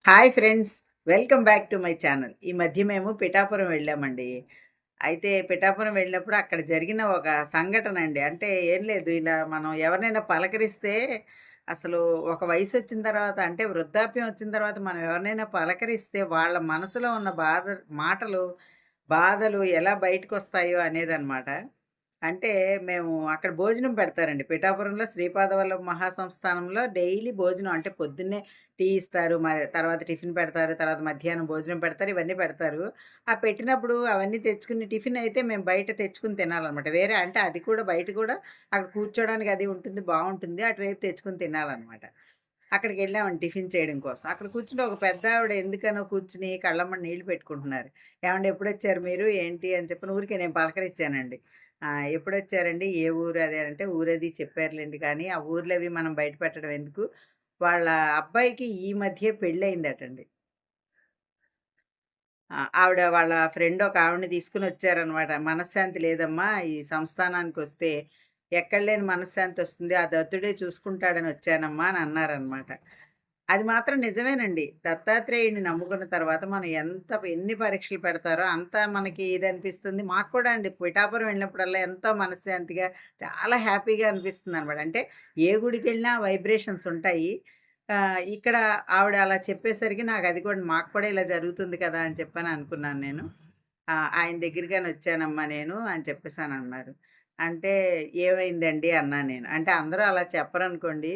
Hi friends, welcome back to my channel. ఈ మధ్య మేము పిఠాపురం వెళ్ళామండి. అయితే పిఠాపురం వెళ్ళినప్పుడు అక్కడ జరిగిన ఒక సంఘటన అండి. అంటే ఏం లేదు, ఇలా మనం ఎవరినైనా పలకరిస్తే అసలు ఒక వయసొచ్చిన తర్వాత, అంటే వృద్ధాప్యం వచ్చిన తర్వాత మనం ఎవరినైనా పలకరిస్తే వాళ్ళ మనసులో ఉన్న మాటలు, బాధలు ఎలా బయటకొస్తాయో అనేదనమాట. అంటే మేము అక్కడ భోజనం పెడతారండి. పిఠాపురంలో శ్రీపాదవల్లభ మహాసంస్థానంలో డైలీ భోజనం, అంటే పొద్దున్నే టీ ఇస్తారు. తర్వాత టిఫిన్ పెడతారు. తర్వాత మధ్యాహ్నం భోజనం పెడతారు. ఇవన్నీ పెడతారు. ఆ పెట్టినప్పుడు అవన్నీ తెచ్చుకుని, టిఫిన్ అయితే మేము బయట తెచ్చుకొని తినాలనమాట. వేరే అంటే అది కూడా బయట కూడా అక్కడ కూర్చోడానికి అది ఉంటుంది, బావుంటుంది. అటువైపు తెచ్చుకొని తినాలనమాట. అక్కడికెళ్ళామండి టిఫిన్ చేయడం కోసం. అక్కడ కూర్చుంటే ఒక పెద్దావిడ ఎందుకనో కూర్చుని కళ్ళమ్మట నీళ్లు పెట్టుకుంటున్నారు. "ఏవండీ ఎప్పుడొచ్చారు మీరు? ఏంటి?" అని చెప్పని ఊరికే నేను పలకరించానండి. "ఎప్పుడొచ్చారండి? ఏ ఊరు అది" అంటే, "ఊరది చెప్పారులెండి కానీ, ఆ ఊర్లవి మనం బయట పెట్టడం ఎందుకు?" వాళ్ళ అబ్బాయికి ఈ మధ్యే పెళ్ళయిందటండి. ఆవిడ వాళ్ళ ఫ్రెండ్ ఒక ఆవిడని తీసుకొనొచ్చారనమాట. "మనశ్శాంతి లేదమ్మా ఈ సంస్థానానికొస్తే. ఎక్కడ లేని మనశ్శాంతొస్తుంది. ఆ దత్తుడే చూసుకుంటాడని వచ్చానమ్మా" అని అన్నారనమాట. అది మాత్రం నిజమేనండి. దత్తాత్రేయుడిని నమ్ముకున్న తర్వాత మనం ఎన్ని పరీక్షలు పెడతారో అంత మనకి ఇదనిపిస్తుంది. మాకు కూడా అండి పిఠాపురం వెళ్ళినప్పుడల్లా ఎంతో మనశ్శాంతిగా, చాలా హ్యాపీగా అనిపిస్తుందనమాట. అంటే ఏ గుడికెళ్ళినా వైబ్రేషన్స్ ఉంటాయి. ఇక్కడ ఆవిడ అలా చెప్పేసరికి నాకది కూడా, మాకు కూడా ఇలా జరుగుతుంది కదా అని చెప్పని అనుకున్నాను నేను. ఆయన దగ్గరికని వచ్చానమ్మా నేను అని చెప్పేసనన్నారు. అంటే ఏమైందండి అన్నా నేను. అంటే అందరూ అలా చెప్పరనుకోండి.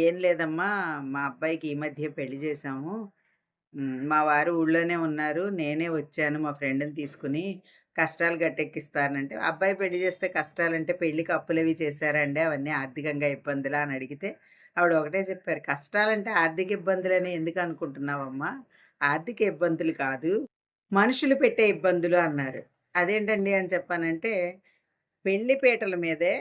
ఏం లేదమ్మా, మా అబ్బాయికి ఈ మధ్యే పెళ్లి చేశాము. మా వారు ఊళ్ళోనే ఉన్నారు. నేనే వచ్చాను మా ఫ్రెండ్‌ని తీసుకొని. కష్టాలు గట్టెక్కిస్తానంటే, అబ్బాయి పెళ్లి చేస్తే కష్టాలంటే పెళ్ళికి అప్పులవి చేశారా అండి? అవన్నీ ఆర్థికంగా ఇబ్బందులా అని అడిగితే, ఆవిడ ఒకటే చెప్పారు. "కష్టాలంటే ఆర్థిక ఇబ్బందులని ఎందుకనుకుంటున్నావమ్మా? ఆర్థిక ఇబ్బందులు కాదు, మనుషులు పెట్టే ఇబ్బందులు" అన్నారు. అదేంటండి అని చెప్పానంటే, పెళ్లి పీటల మీదే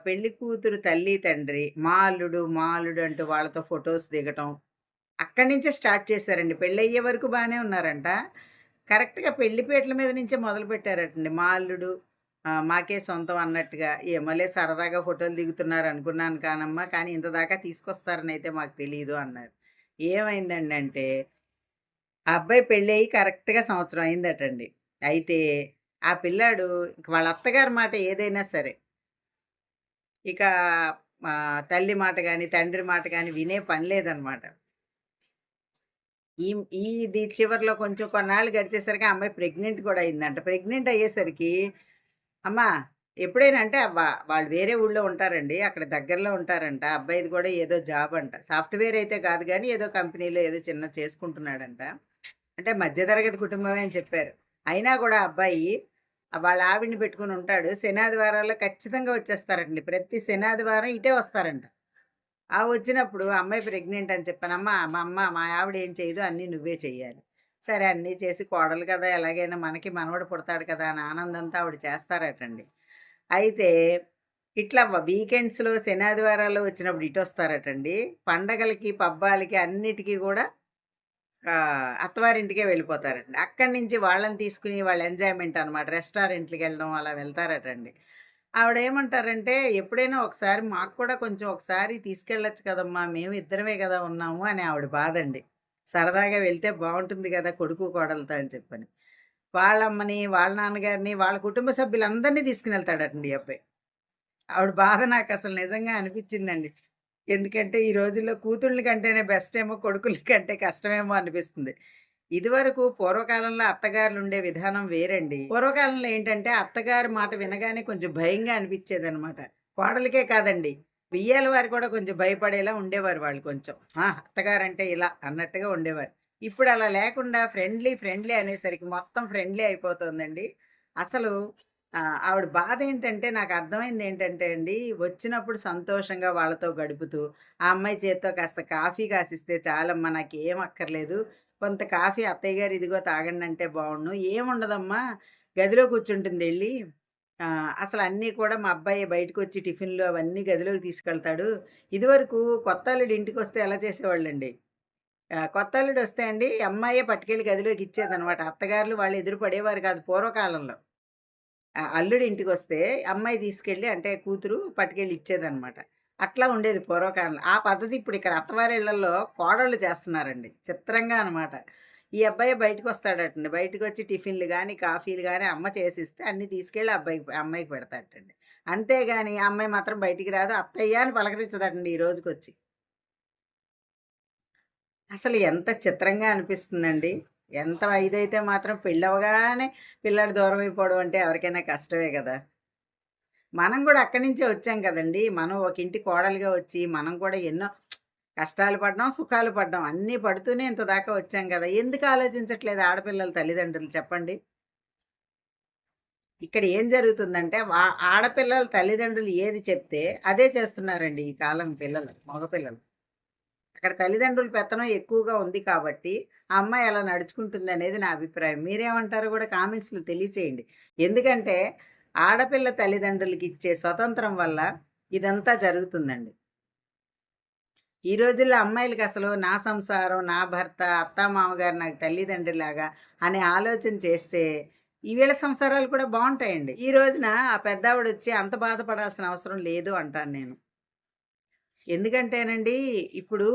పెళ్లి కూతురు తల్లి, తండ్రి, మా అల్లుడు, మా అల్లుడు అంటూ వాళ్ళతో ఫోటోస్ దిగటం. అక్కడి నుంచే స్టార్ట్ చేశారండి. పెళ్ళయ్యే వరకు బానే ఉన్నారంట. కరెక్ట్‌గా పెళ్లి పీటల మీద నుంచే మొదలుపెట్టారటండి. మా అల్లుడు మాకే సొంతం అన్నట్టుగా. ఏమోలే సరదాగా ఫోటోలు దిగుతున్నారనుకున్నాను కానమ్మా, కానీ ఇంత దాకా తీసుకొస్తారనైతే మాకు తెలీదు అన్నారు. ఏమైందండి అంటే, ఆ అబ్బాయి పెళ్ళయ్యి కరెక్ట్‌గా సంవత్సరం అయిందటండి. అయితే ఆ పిల్లాడు ఇంక వాళ్ళ అత్తగారి మాట ఏదైనా సరే, ఇక తల్లి మాట గాని, తండ్రి మాట గాని వినే పని లేదనమాట. ఈ ఇది చివర్లో కొంచెం కొన్నాళ్ళు గడిచేసరికి ఆ అమ్మాయి ప్రెగ్నెంట్ కూడా అయిందంట. ప్రెగ్నెంట్ అయ్యేసరికి, అమ్మా ఎప్పుడైనా అంటే వాళ్ళు వేరే ఊళ్ళో ఉంటారండి. అక్కడ దగ్గరలో ఉంటారంట. అబ్బాయిది కూడా ఏదో జాబ్ అంట. సాఫ్ట్‌వేర్ అయితే కాదు గానీ, ఏదో కంపెనీలో ఏదో చిన్నది చేసుకుంటున్నాడంట. అంటే మధ్య తరగతి కుటుంబమే అని చెప్పారు. అయినా కూడా అబ్బాయి వాళ్ళ ఆవిడని పెట్టుకొని ఉంటాడు. శనాదివారాల్లో ఖచ్చితంగా వచ్చేస్తారండి. ప్రతి శనాదివారం ఇటే వస్తారంట. వచ్చినప్పుడు అమ్మాయి ప్రెగ్నెంట్ అని చెప్పాను. మా ఆవిడ ఏం చేయదు, అన్నీ నువ్వే చెయ్యాలి. సరే అన్నీ చేసి, కోడలు కదా ఎలాగైనా మనకి మనవడు పుడతాడు కదా అని ఆనందంతో ఆవిడ చేస్తారటండి. అయితే ఇట్లా వీకెండ్స్‌లో శనాదివారాల్లో వచ్చినప్పుడు ఇటొస్తారటండి. పండగలకి, పబ్బాలకి అన్నిటికి గూడా అత్తవారింటికే వెళ్ళిపోతారటండి. అక్కడి నుంచి వాళ్ళని తీసుకొని వాళ్ళ ఎంజాయ్‌మెంట్ అనమాట. రెస్టారెంట్‌లకెళ్ళడం అలా వెళ్తారటండి. ఆవిడేమంటారంటే, "ఎప్పుడైనా ఒకసారి మాకు కూడా కొంచెం ఒకసారి తీసుకెళ్ళొచ్చు కదమ్మా! మేము ఇద్దరమే గదా ఉన్నాము" అని ఆవిడ బాధండి. సరదాగా వెళ్తే బావుంటుంది గదా కొడుకు, కోడలతో అని చెప్పని. వాళ్ళమ్మని, వాళ్ళ నాన్నగారిని, వాళ్ళ కుటుంబ సభ్యులందరిని తీసుకొనెళ్తాడటండి ఈ అబ్బాయి. ఆవిడ బాధ నాకసలు నిజంగా అనిపిచ్చిందండి. ఎందుకంటే, ఈ రోజుల్లో కూతుళ్ళ కంటేనే బెస్ట్ ఏమో, కొడుకుల కంటే కష్టమేమో అనిపిస్తుంది. ఇదివరకు పూర్వకాలంలో అత్తగారులుండే విధానం వేరండి. పూర్వకాలంలో ఏంటంటే, అత్తగారి మాట వినగానే కొంచెం భయంగా అనిపిచ్చేదనమాట. కోడలికే కాదండి, బియ్యాల వారు కూడా కొంచెం భయపడేలా ఉండేవారు వాళ్ళు కొంచెం. అత్తగారంటే ఇలా అన్నట్టుగా ఉండేవారు. ఇప్పుడలా లేకుండా ఫ్రెండ్లీ, ఫ్రెండ్లీ అనేసరికి మొత్తం ఫ్రెండ్లీ అయిపోతోందండి. అసలు ఆవిడ బాధేంటంటే, నాకర్థమైందేంటంటే అండి, వచ్చినప్పుడు సంతోషంగా వాళ్ళతో గడుపుతూ, ఆ అమ్మాయి చేత్తో కాస్త కాఫీ కాసిస్తే, "చాలమ్మా నాకేం అక్కర్లేదు. కొంత కాఫీ అత్తయ్య గారు ఇదిగో తాగండంటే బావుండును." "ఏముండదమ్మా, గదిలో కూర్చుంటుందెళ్ళి. అసలన్నీ కూడా మా అబ్బాయే బయటకొచ్చి టిఫిన్‌లు అవన్నీ గదిలోకి తీసుకెళ్తాడు." ఇదివరకు కొత్తల్లుడు ఇంటికొస్తే ఎలా చేసేవాళ్ళండి, కొత్తల్లుడొస్తే అండి అమ్మాయే పట్టుకెళ్ళి గదిలోకి ఇచ్చేదనమాట. అత్తగారులు వాళ్ళు ఎదురు పడేవారు కాదు పూర్వకాలంలో. అల్లుడు ఇంటికొస్తే అమ్మాయి తీసుకెళ్ళి, అంటే కూతురు పట్టుకెళ్ళి ఇచ్చేదనమాట. అట్లా ఉండేది పూర్వకాలంలో. ఆ పద్ధతి ఇప్పుడు ఇక్కడ అత్తవారిళ్ళల్లో కోడళ్ళు చేస్తున్నారండి. చిత్రంగా అనమాట. ఈ అబ్బాయి బయటకొస్తాడటండి. బయటకొచ్చి టిఫిన్‌లు గాని, కాఫీలు గాని అమ్మ చేసిస్తే అన్నీ తీసుకెళ్ళి అమ్మాయికి పెడతాడటండి. అంతేగాని ఆ అమ్మాయి మాత్రం బయటికి రాదు. అత్తయ్య అని పలకరించదటండి ఈ రోజుకొచ్చి. అసలు ఎంత చిత్రంగా అనిపిస్తుందండి. ఎంత ఇదైతే మాత్రం పెళ్ళవ్వగానే పిల్లాడు దూరమైపోవడం అంటే ఎవరికైనా కష్టమే గదా! మనం గూడా అక్కడి నుంచే వచ్చాం కదండీ! మనం ఒక ఇంటి కోడలుగా వచ్చి, మనం కూడా ఎన్నో కష్టాలు పడ్డాం, సుఖాలు పడ్డాం. అన్నీ పడుతూనే ఇంత దాకా వచ్చాం గదా! ఎందుకు ఆలోచించట్లేదు ఆడపిల్లల తల్లిదండ్రులు చెప్పండి? ఇక్కడ ఏం జరుగుతుందంటే, ఆడపిల్లల తల్లిదండ్రులు ఏది చెప్తే అదే చేస్తున్నారండి ఈ కాలం పిల్లలు, మగపిల్లలు. అక్కడ తల్లిదండ్రుల పెత్తనం ఎక్కువగా ఉంది కాబట్టి, ఆ అమ్మాయి అలా నడుచుకుంటుందనేది నా అభిప్రాయం. మీరేమంటారో గూడా కామెంట్స్‌లో తెలియచేయండి. ఎందుకంటే, ఆడపిల్ల తల్లిదండ్రులకిచ్చే స్వతంత్రం వల్ల ఇదంతా జరుగుతుందండి. ఈ రోజుల్లో అమ్మాయిలకసలు నా సంసారం, నా భర్త, అత్తామామగారు నాకు తల్లిదండ్రిలాగా అనే ఆలోచన చేస్తే, ఈ వీళ్ళ సంసారాలు కూడా బావుంటాయండి. ఈ రోజున ఆ పెద్దావిడొచ్చి అంత బాధపడాల్సిన అవసరం లేదు అంటాను నేను. ఎందుకంటేనండి, ఇప్పుడు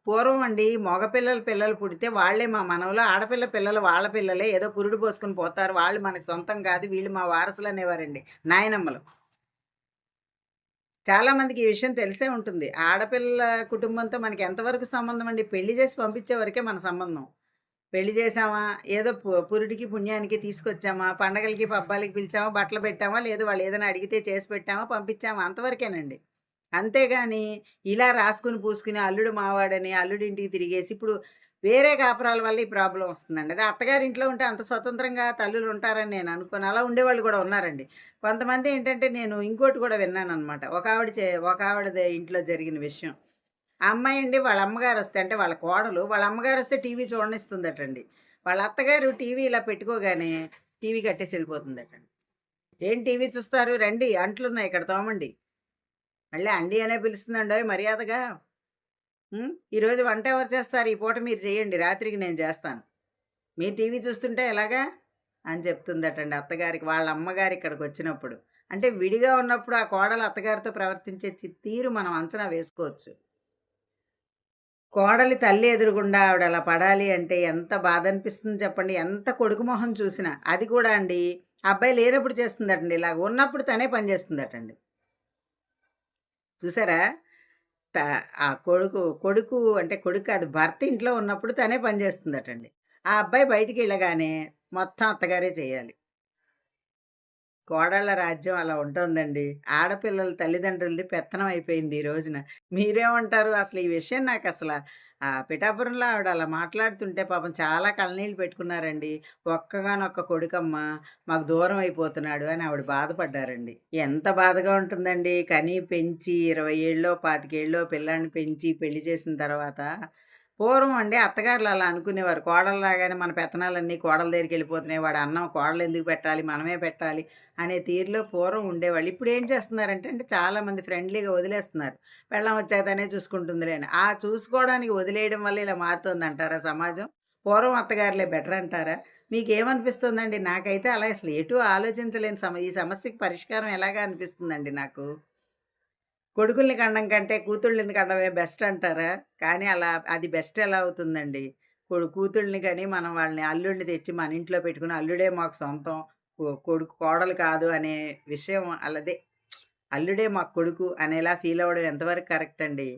పూర్వం అండి మగపిల్లలు పిల్లలు పుడితే వాళ్ళే మా మనవలు, ఆడపిల్ల పిల్లలు వాళ్ళ పిల్లలే. ఏదో పురుడు పోసుకొని పోతారు. వాళ్ళు మనకు సొంతం కాదు. వీళ్ళు మా వారసులనేవారండి నాయనమ్మలు. చాలా మందికి ఈ విషయం తెలిసే ఉంటుంది. ఆడపిల్ల కుటుంబంతో మనకి ఎంతవరకు సంబంధం అండి? పెళ్లి చేసి పంపించే వరకే మన సంబంధం. పెళ్లి చేశామా, ఏదో పురుడికి, పుణ్యానికి తీసుకొచ్చామా, పండగలకి, పబ్బాలకి పిలిచామా, బట్టలు పెట్టామా, లేదు వాళ్ళేదైనా అడిగితే చేసి పెట్టామా, పంపించామా అంతవరకేనండి. అంతేగాని ఇలా రాసుకొని, పూసుకొని అల్లుడు మావాడని, అల్లుడింటికి తిరిగేసి ఇప్పుడు వేరే కాపురాల వల్ల ఈ ప్రాబ్లమ్ వస్తుందండి. అదే అత్తగారింట్లో ఉంటే అంత స్వతంత్రంగా తల్లులుంటారని నేను అనుకోను. అలా ఉండేవాళ్ళు గూడా ఉన్నారండి. కొంతమంది ఏంటంటే నేను ఇంకోటి కూడా విన్నాననమాట. ఒకావిడది ఇంట్లో జరిగిన విషయం. ఆ అమ్మాయండి వాళ్ళ అమ్మగారొస్తే అంటే వాళ్ళ కోడలు, వాళ్ళ అమ్మగారొస్తే టీవీ చూడనిస్తుందటండి. వాళ్ళ అత్తగారు టీవీ ఇలా పెట్టుకోగానే టీవీ కట్టేసి ఎళ్ళిపోతుందటండి. "ఏం టీవీ చూస్తారు? రండి అంట్లున్నాయి ఇక్కడ తోమండి." మళ్ళీ అండి అనే పిలుస్తుందండోయ్ మర్యాదగా. "ఈరోజు వంట ఎవరు చేస్తారు? ఈ పూట మీరు చేయండి. రాత్రికి నేను చేస్తాను. మీరు టీవీ చూస్తుంటే ఎలాగా?" అని చెప్తుందటండి అత్తగారికి. వాళ్ళ అమ్మగారు ఇక్కడికొచ్చినప్పుడు. అంటే విడిగా ఉన్నప్పుడు ఆ కోడలు అత్తగారితో ప్రవర్తించే తీరు మనం అంచనా వేసుకోవచ్చు. కోడలి తల్లి ఎదురుగుండా ఆవిడలా పడాలి అంటే ఎంత బాధనిపిస్తుంది చెప్పండి. ఎంత కొడుకు మొహం చూసినా. అది కూడా అండి, అబ్బాయి లేనప్పుడు చేస్తుందటండి ఇలాగ. ఉన్నప్పుడు తనే పని చేస్తుందటండి. చూసారా? త ఆ కొడుకు అంటే కొడుకు కాదు భర్త ఇంట్లో ఉన్నప్పుడు తనే పని చేస్తుందటండి. ఆ అబ్బాయి బయటికెళ్ళగానే మొత్తం అత్తగారే చేయాలి. కోడళ్ళ రాజ్యం అలా ఉంటోందండి. ఆడపిల్లల తల్లిదండ్రులది పెత్తనం అయిపోయింది ఈ రోజున. మీరేమంటారు? అసలు ఈ విషయం నాకసల పిఠాపురంలో ఆవిడ అలా మాట్లాడుతుంటే పాపం చాలా కళ్ళనీళ్ళు పెట్టుకున్నారండి. ఒక్కగానొక్క కొడుకమ్మ మాకు దూరం అయిపోతున్నాడు అని ఆవిడ బాధపడ్డారండి. ఎంత బాధగా ఉంటుందండి. కని, పెంచి 20 ఏళ్ళో, 25 ఏళ్ళో పిల్లాడిని పెంచి పెళ్లి చేసిన తర్వాత పూర్వం అండి అత్తగారులు అలా అనుకునేవారు. కోడలు రాగానే మన పెత్తనాలన్నీ కోడల దగ్గరికెళ్ళిపోతున్నాయి. వాడు అన్నం కోడలెందుకు పెట్టాలి? మనమే పెట్టాలి. అనే తీరులో పూర్వం ఉండేవాళ్ళు. ఇప్పుడేం చేస్తున్నారంటే అండి చాలామంది ఫ్రెండ్లీగా వదిలేస్తున్నారు. పెళ్ళాం వచ్చాక తనే చూసుకుంటుందిలే అని. ఆ చూసుకోవడానికి వదిలేయడం వల్ల ఇలా మారుతోందంటారా సమాజం? పూర్వం అత్తగారులే బెటర్ అంటారా? మీకేమనిపిస్తుందండి? నాకైతే అలా అసలు ఎటూ ఆలోచించలేని ఈ సమస్యకి పరిష్కారం ఎలాగా అనిపిస్తుందండి నాకు. కొడుకుల్ని కనడం కంటే కూతుళ్ళని కనడమే బెస్ట్ అంటారా? కానీ అలా అది బెస్ట్ ఎలా అవుతుందండి? కూతుళ్ళని కని మనం వాళ్ళని అల్లుడిని తెచ్చి మన ఇంట్లో పెట్టుకొని అల్లుడే మాకు సొంతం. కొడుకు కోడలు కాదు అనే విషయం ఆళ్ళదే అల్లుడే మాకు కొడుకు అనేలా ఫీల్ అవ్వడం ఎంతవరకు కరెక్ట్ అండి?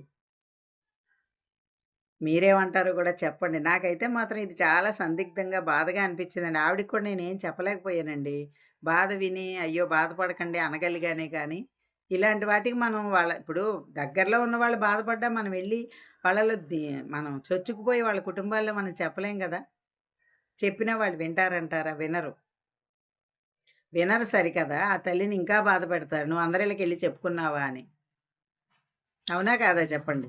మీరేమంటారో గూడా చెప్పండి. నాకైతే మాత్రం ఇది చాలా సందిగ్ధంగా, బాధగా అనిపించిందండి. ఆవిడకి కూడా నేనేం చెప్పలేకపోయానండి. బాధ విని, అయ్యో! బాధపడకండి అనగలిగానే కానీ, ఇలాంటి వాటికి మనం ఇప్పుడు దగ్గరలో ఉన్నవాళ్ళు బాధపడ్డా మనం వెళ్లి వాళ్ళలో మనం చొచ్చుకుపోయి వాళ్ళ కుటుంబాల్లో మనం చెప్పలేం గదా! చెప్పినా వాళ్ళు వింటారంటారా? వినరు. వినరు సరికదా! ఆ తల్లిని ఇంకా బాధపెడతారు. "నువ్వు అందరిళ్ళకెళ్లి చెప్పుకున్నావా" అని. అవునా కాదా చెప్పండి?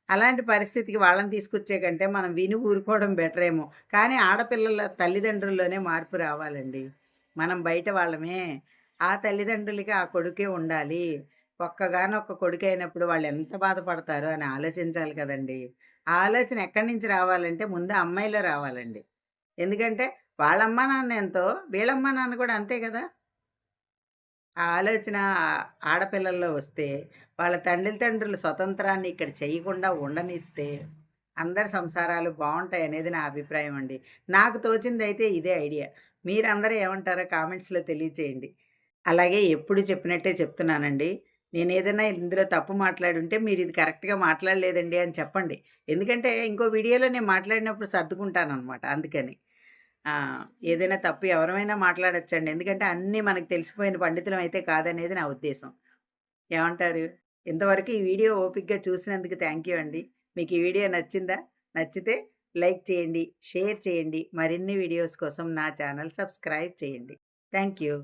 అలాంటి పరిస్థితికి వాళ్ళని తీసుకొచ్చే కంటే మనం విని ఊరుకోవడం బెటరేమో. కానీ ఆడపిల్లల తల్లిదండ్రుల్లోనే మార్పు రావాలండి. మనం బయట వాళ్ళమే. ఆ తల్లిదండ్రులకి ఆ కొడుకే ఉండాలి. ఒక్కగానొక్క కొడుకయినప్పుడు వాళ్ళెంత బాధపడతారో అని ఆలోచించాలి కదండీ! ఆ ఆలోచన ఎక్కడి నుంచి రావాలంటే ముందు అమ్మాయిలో రావాలండి. ఎందుకంటే వాళ్ళ అమ్మా నాన్న ఎంతో వీళ్ళ అమ్మా నాన్న కూడా అంతే గదా! ఆ ఆలోచన ఆడపిల్లల్లో వస్తే, వాళ్ళ తల్లిదండ్రులు స్వతంత్రాన్ని ఇక్కడ చేయకుండా ఉండనిస్తే, అందరి సంసారాలు బావుంటాయనేది నా అభిప్రాయం అండి. నాకు తోచిందైతే ఇదే ఐడియా. మీరందరూ ఏమంటారో కామెంట్స్‌లో తెలియచేయండి. అలాగే ఎప్పుడు చెప్పినట్టే చెప్తున్నానండి. నేనేదైనా ఇందులో తప్పు మాట్లాడుంటే మీరిది కరెక్ట్‌గా మాట్లాడలేదండి అని చెప్పండి. ఎందుకంటే ఇంకో వీడియోలో నేను మాట్లాడినప్పుడు సర్దుకుంటాననమాట అందుకని. ఆ! ఏదైనా తప్పు ఎవరమైనా మాట్లాడొచ్చండి. ఎందుకంటే అన్నీ మనకు తెలిసిపోయిన పండితులం అయితే కాదనేది నా ఉద్దేశం. ఏమంటారు? ఇంతవరకు ఈ వీడియో ఓపికగా చూసినందుకు థాంక్ యూ అండి. మీకు ఈ వీడియో నచ్చిందా? నచ్చితే లైక్ చేయండి, షేర్ చేయండి. మరిన్ని వీడియోస్ కోసం నా ఛానల్ సబ్స్క్రైబ్ చేయండి. Thank you.